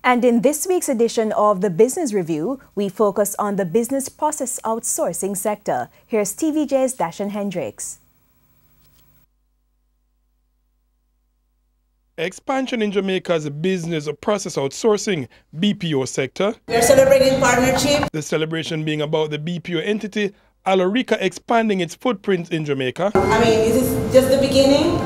And in this week's edition of the Business Review, we focus on the business process outsourcing sector. Here's TVJ's Dashan Hendricks. Expansion in Jamaica's business process outsourcing BPO sector. We are celebrating partnership. The celebration being about the BPO entity Alorica expanding its footprint in Jamaica. I mean, this is just the beginning,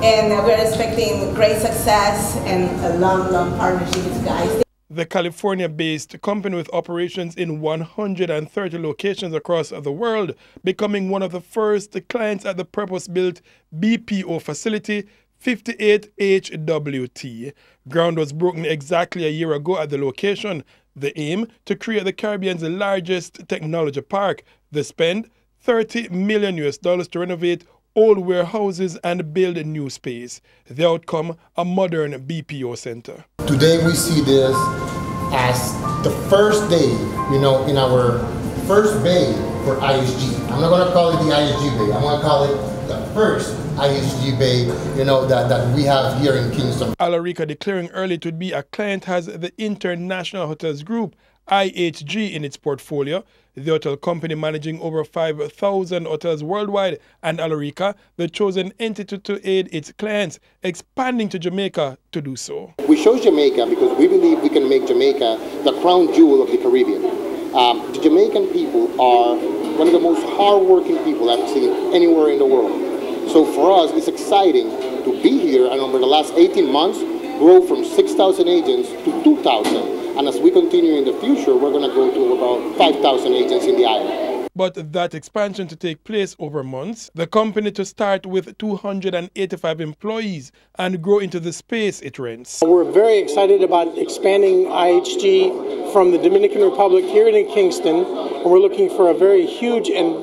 and we're expecting great success and a long partnership with guys. The California-based company with operations in 130 locations across the world, becoming one of the first clients at the purpose-built BPO facility 58HWT. Ground was broken exactly a year ago at the location. The aim to create the Caribbean's largest technology park. The spend $30 million to renovate old warehouses and build a new space. The outcome, a modern BPO center. Today we see this as the first day, in our first bay for ISG. I'm not going to call it the ISG bay. I'm going to call it the first ISG bay, that we have here in Kingston. Alorica declaring early it would be a client has the International Hotels Group, IHG, in its portfolio. The hotel company managing over 5,000 hotels worldwide, and Alorica, the chosen entity to aid its clients, expanding to Jamaica to do so. We chose Jamaica because we believe we can make Jamaica the crown jewel of the Caribbean. The Jamaican people are one of the most hardworking people I've seen anywhere in the world. So for us, it's exciting to be here, and over the last 18 months, grow from 6,000 agents to 2,000. And as we continue in the future, we're going to go to about 5,000 agents in the island. But that expansion to take place over months, the company to start with 285 employees and grow into the space it rents. We're very excited about expanding IHG from the Dominican Republic here in Kingston, and we're looking for a very huge and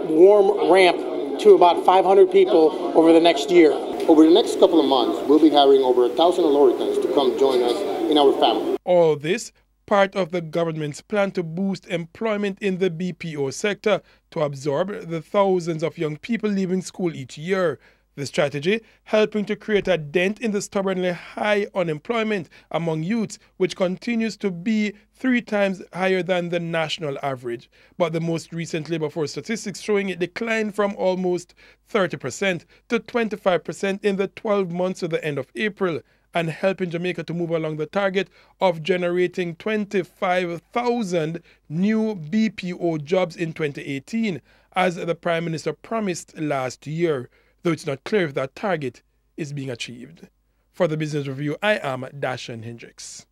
warm ramp to about 500 people over the next year. Over the next couple of months, we'll be hiring over 1,000 Aloricans to come join us in our family. All this part of the government's plan to boost employment in the BPO sector to absorb the thousands of young people leaving school each year. The strategy helping to create a dent in the stubbornly high unemployment among youths, which continues to be 3 times higher than the national average. But the most recent Labour Force statistics showing it declined from almost 30% to 25% in the 12 months to the end of April, and helping Jamaica to move along the target of generating 25,000 new BPO jobs in 2018, as the Prime Minister promised last year, though it's not clear if that target is being achieved. For the Business Review, I am Dashan Hendricks.